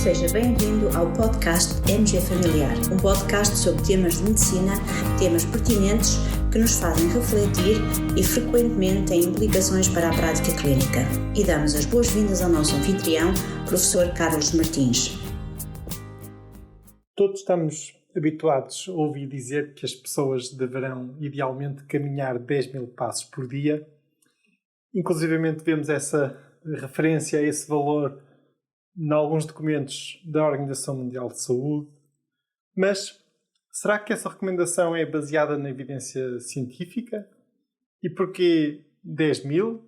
Seja bem-vindo ao podcast MG Familiar, um podcast sobre temas de medicina, temas pertinentes que nos fazem refletir e frequentemente têm implicações para a prática clínica. E damos as boas-vindas ao nosso anfitrião, professor Carlos Martins. Todos estamos habituados a ouvir dizer que as pessoas deverão idealmente caminhar 10.000 passos por dia. Inclusivamente vemos essa referência a esse valor em alguns documentos da Organização Mundial de Saúde. Mas será que essa recomendação é baseada na evidência científica? E porquê 10.000?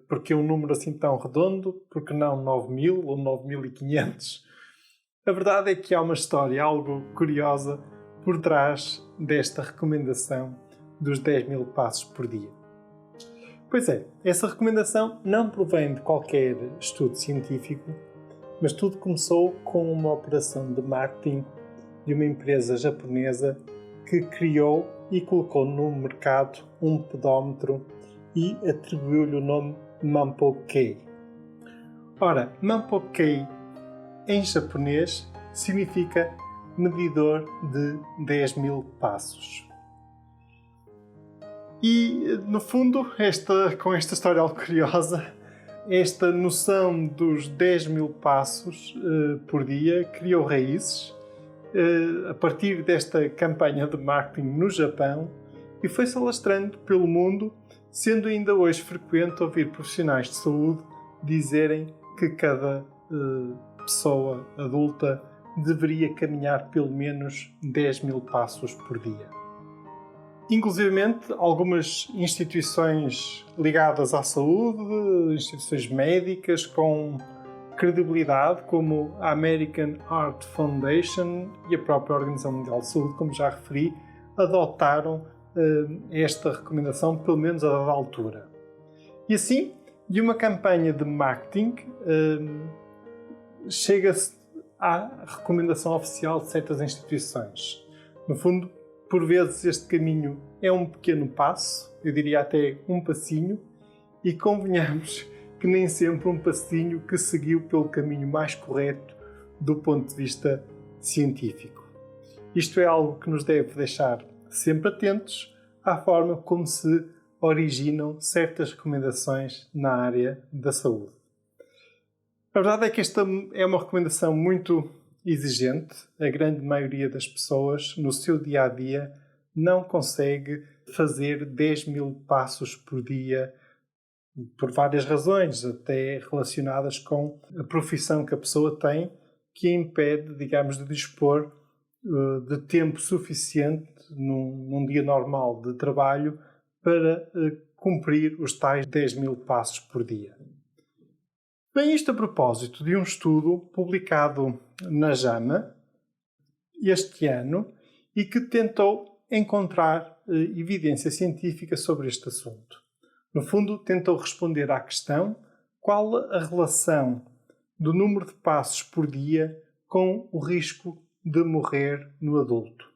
Porque é um número assim tão redondo? Porque não 9.000 ou 9.500? A verdade é que há uma história algo curiosa por trás desta recomendação dos 10.000 passos por dia. Pois é, essa recomendação não provém de qualquer estudo científico, mas tudo começou com uma operação de marketing de uma empresa japonesa que criou e colocou no mercado um pedómetro e atribuiu-lhe o nome Manpo-kei. Ora, Manpo-kei em japonês significa medidor de 10.000 passos. E, no fundo, com esta história algo curiosa, esta noção dos 10.000 passos por dia criou raízes a partir desta campanha de marketing no Japão e foi-se alastrando pelo mundo, sendo ainda hoje frequente ouvir profissionais de saúde dizerem que cada pessoa adulta deveria caminhar pelo menos 10.000 passos por dia. Inclusivamente, algumas instituições ligadas à saúde, instituições médicas com credibilidade, como a American Heart Foundation e a própria Organização Mundial de Saúde, como já referi, adotaram esta recomendação, pelo menos a dada altura. E assim, de uma campanha de marketing, chega-se à recomendação oficial de certas instituições. No fundo, por vezes este caminho é um pequeno passo, eu diria até um passinho, e convenhamos que nem sempre um passinho que seguiu pelo caminho mais correto do ponto de vista científico. Isto é algo que nos deve deixar sempre atentos à forma como se originam certas recomendações na área da saúde. A verdade é que esta é uma recomendação muito exigente. A grande maioria das pessoas, no seu dia-a-dia, não consegue fazer 10.000 passos por dia por várias razões, até relacionadas com a profissão que a pessoa tem, que a impede, digamos, de dispor de tempo suficiente num dia normal de trabalho para cumprir os tais 10.000 passos por dia. Bem, isto a propósito de um estudo publicado na JAMA este ano e que tentou encontrar evidência científica sobre este assunto. No fundo, tentou responder à questão: qual a relação do número de passos por dia com o risco de morrer no adulto?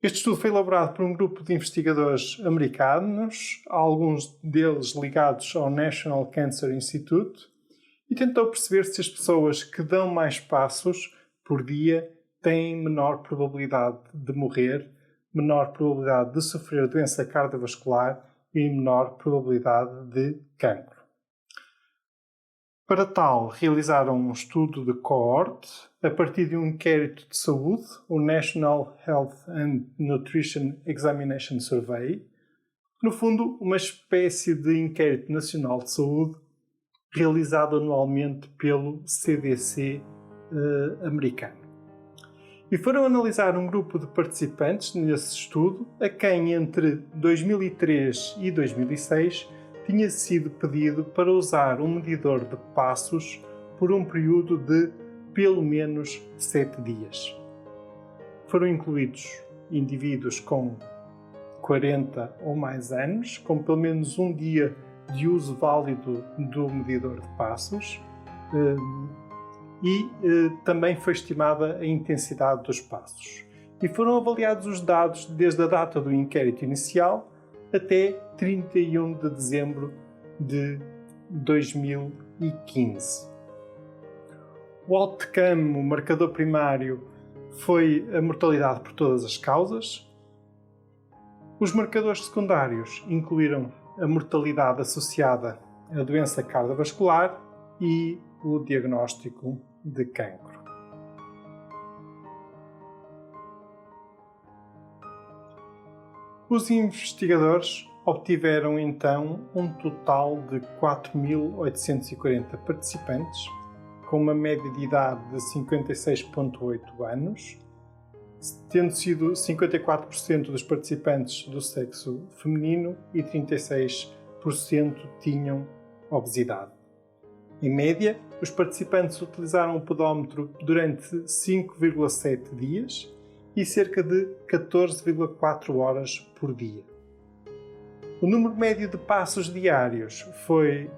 Este estudo foi elaborado por um grupo de investigadores americanos, alguns deles ligados ao National Cancer Institute, e tentou perceber se as pessoas que dão mais passos por dia têm menor probabilidade de morrer, menor probabilidade de sofrer doença cardiovascular e menor probabilidade de cancro. Para tal, realizaram um estudo de coorte a partir de um inquérito de saúde, o National Health and Nutrition Examination Survey, no fundo, uma espécie de inquérito nacional de saúde realizado anualmente pelo CDC americano. E foram analisar um grupo de participantes nesse estudo, a quem entre 2003 e 2006 tinha sido pedido para usar um medidor de passos por um período de pelo menos 7 dias. Foram incluídos indivíduos com 40 ou mais anos, com pelo menos um dia de uso válido do medidor de passos, e também foi estimada a intensidade dos passos. E foram avaliados os dados desde a data do inquérito inicial até 31 de dezembro de 2015. O outcome, o marcador primário, foi a mortalidade por todas as causas. Os marcadores secundários incluíram a mortalidade associada à doença cardiovascular e o diagnóstico de cancro. Os investigadores obtiveram então um total de 4.840 participantes, com uma média de idade de 56,8 anos, tendo sido 54% dos participantes do sexo feminino e 36% tinham obesidade. Em média, os participantes utilizaram o pedómetro durante 5,7 dias e cerca de 14,4 horas por dia. O número médio de passos diários foi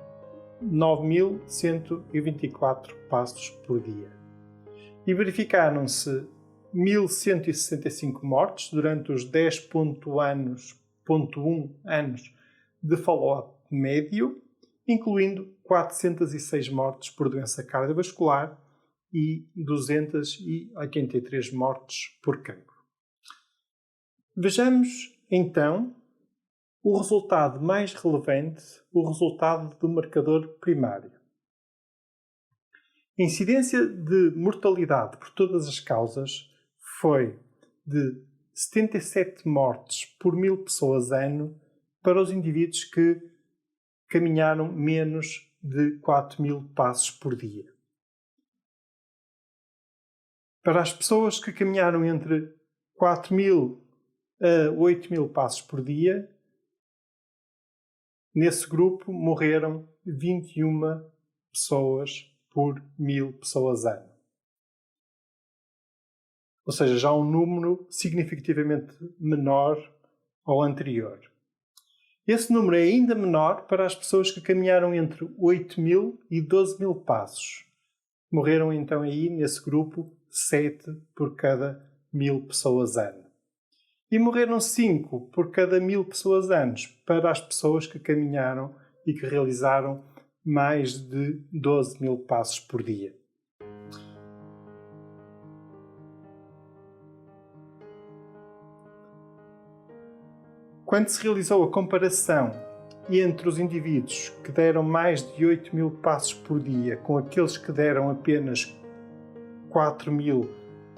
9.124 passos por dia. E verificaram-se 1.165 mortes durante os 10,1 anos de follow-up médio, incluindo 406 mortes por doença cardiovascular e 283 mortes por cancro. Vejamos, então, o resultado mais relevante, o resultado do marcador primário. A incidência de mortalidade por todas as causas foi de 77 mortes por 1.000 pessoas ano para os indivíduos que caminharam menos de 4.000 passos por dia. Para as pessoas que caminharam entre 4.000 a 8.000 passos por dia, nesse grupo morreram 21 pessoas por 1.000 pessoas ano. Ou seja, já um número significativamente menor ao anterior. Esse número é ainda menor para as pessoas que caminharam entre 8.000 e 12.000 passos. Morreram então aí, nesse grupo, 7 por cada 1.000 pessoas ano. E morreram 5 por cada 1.000 pessoas anos para as pessoas que caminharam e que realizaram mais de 12.000 passos por dia. Quando se realizou a comparação entre os indivíduos que deram mais de 8.000 passos por dia com aqueles que deram apenas 4.000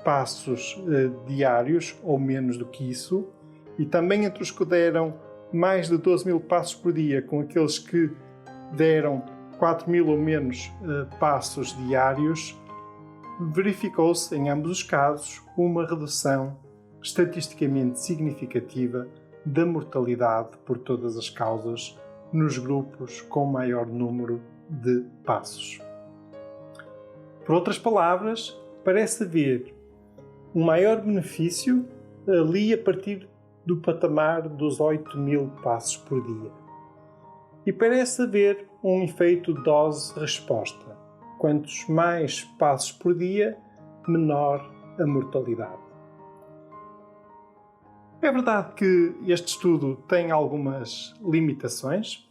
passos diários, ou menos do que isso, e também entre os que deram mais de 12.000 passos por dia com aqueles que deram 4.000 ou menos passos diários, verificou-se em ambos os casos uma redução estatisticamente significativa da mortalidade por todas as causas nos grupos com maior número de passos. Por outras palavras, parece haver um maior benefício ali a partir do patamar dos 8.000 passos por dia. E parece haver um efeito dose-resposta. Quantos mais passos por dia, menor a mortalidade. É verdade que este estudo tem algumas limitações.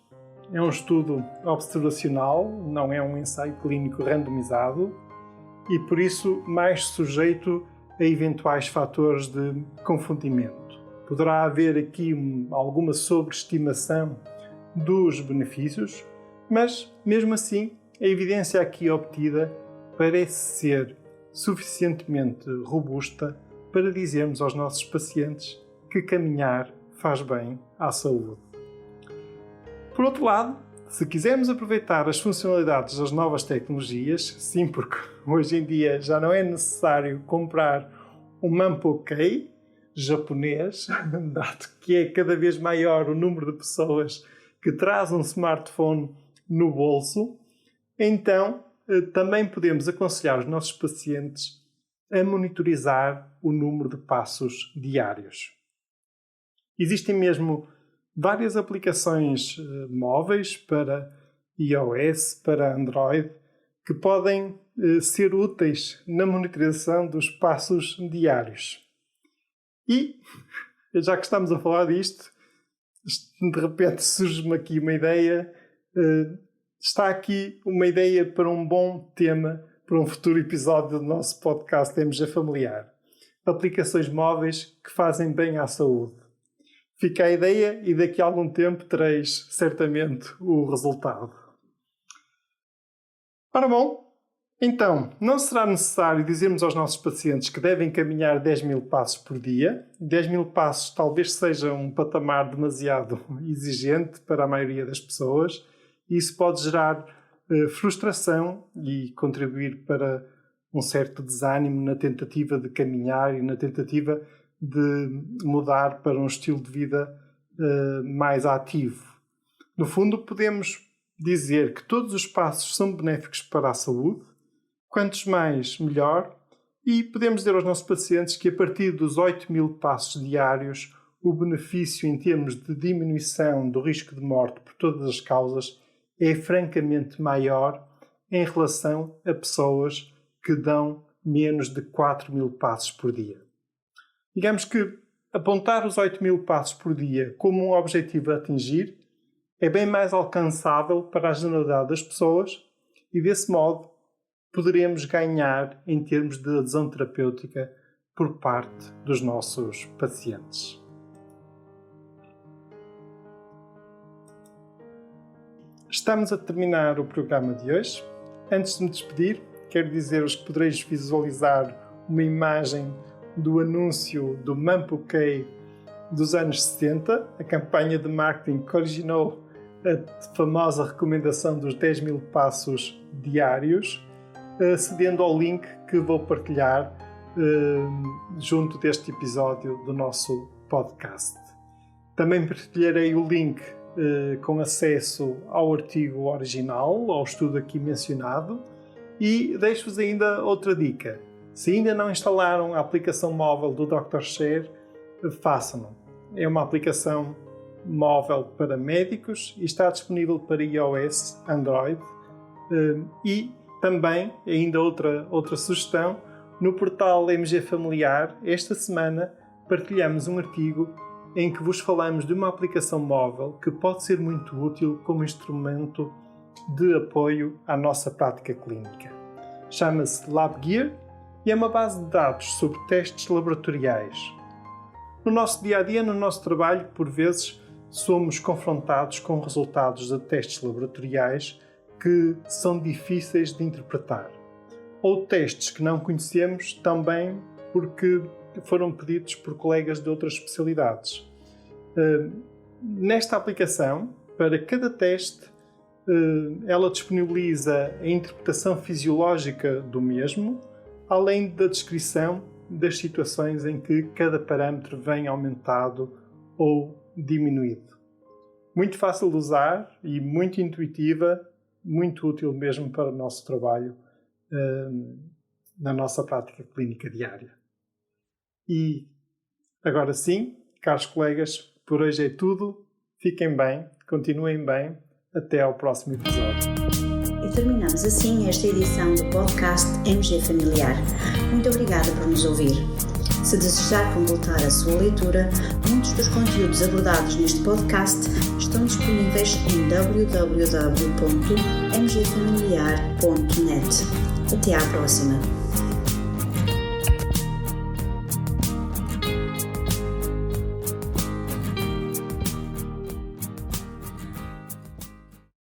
É um estudo observacional, não é um ensaio clínico randomizado e, por isso, mais sujeito a eventuais fatores de confundimento. Poderá haver aqui alguma sobreestimação dos benefícios, mas, mesmo assim, a evidência aqui obtida parece ser suficientemente robusta para dizermos aos nossos pacientes que caminhar faz bem à saúde. Por outro lado, se quisermos aproveitar as funcionalidades das novas tecnologias, sim, porque hoje em dia já não é necessário comprar um Mampo-Kei japonês, dado que é cada vez maior o número de pessoas que traz um smartphone no bolso, então também podemos aconselhar os nossos pacientes a monitorizar o número de passos diários. Existem mesmo várias aplicações móveis para iOS, para Android, que podem ser úteis na monitorização dos passos diários. E, já que estamos a falar disto, de repente surge-me aqui uma ideia. Está aqui uma ideia para um bom tema para um futuro episódio do nosso podcast MG Familiar. Aplicações móveis que fazem bem à saúde. Fica a ideia e daqui a algum tempo tereis certamente o resultado. Ora bom, então, não será necessário dizermos aos nossos pacientes que devem caminhar 10.000 passos por dia. 10.000 passos talvez seja um patamar demasiado exigente para a maioria das pessoas. Isso pode gerar frustração e contribuir para um certo desânimo na tentativa de caminhar e na tentativa de mudar para um estilo de vida mais ativo. No fundo, podemos dizer que todos os passos são benéficos para a saúde, quantos mais, melhor, e podemos dizer aos nossos pacientes que a partir dos 8.000 passos diários, o benefício em termos de diminuição do risco de morte por todas as causas é francamente maior em relação a pessoas que dão menos de 4.000 passos por dia. Digamos que apontar os 8.000 passos por dia como um objetivo a atingir é bem mais alcançável para a generalidade das pessoas e, desse modo, poderemos ganhar em termos de adesão terapêutica por parte dos nossos pacientes. Estamos a terminar o programa de hoje. Antes de me despedir, quero dizer-vos que podereis visualizar uma imagem do anúncio do Mampuquei dos anos 60, a campanha de marketing que originou a famosa recomendação dos 10.000 passos diários, acedendo ao link que vou partilhar junto deste episódio do nosso podcast. Também partilharei o link com acesso ao artigo original, ao estudo aqui mencionado, e deixo-vos ainda outra dica. Se ainda não instalaram a aplicação móvel do Dr. Share, façam-no. É uma aplicação móvel para médicos e está disponível para iOS, Android e também, ainda outra sugestão, no portal MG Familiar, esta semana partilhamos um artigo em que vos falamos de uma aplicação móvel que pode ser muito útil como instrumento de apoio à nossa prática clínica. Chama-se LabGear e é uma base de dados sobre testes laboratoriais. No nosso dia-a-dia, no nosso trabalho, por vezes, somos confrontados com resultados de testes laboratoriais que são difíceis de interpretar. Ou testes que não conhecemos também porque foram pedidos por colegas de outras especialidades. Nesta aplicação, para cada teste, ela disponibiliza a interpretação fisiológica do mesmo, além da descrição das situações em que cada parâmetro vem aumentado ou diminuído. Muito fácil de usar e muito intuitiva, muito útil mesmo para o nosso trabalho na nossa prática clínica diária. E agora sim, caros colegas, por hoje é tudo. Fiquem bem, continuem bem. Até ao próximo episódio. E terminamos assim esta edição do podcast MG Familiar. Muito obrigada por nos ouvir. Se desejar completar a sua leitura, muitos dos conteúdos abordados neste podcast estão disponíveis em www.mgfamiliar.net. Até à próxima!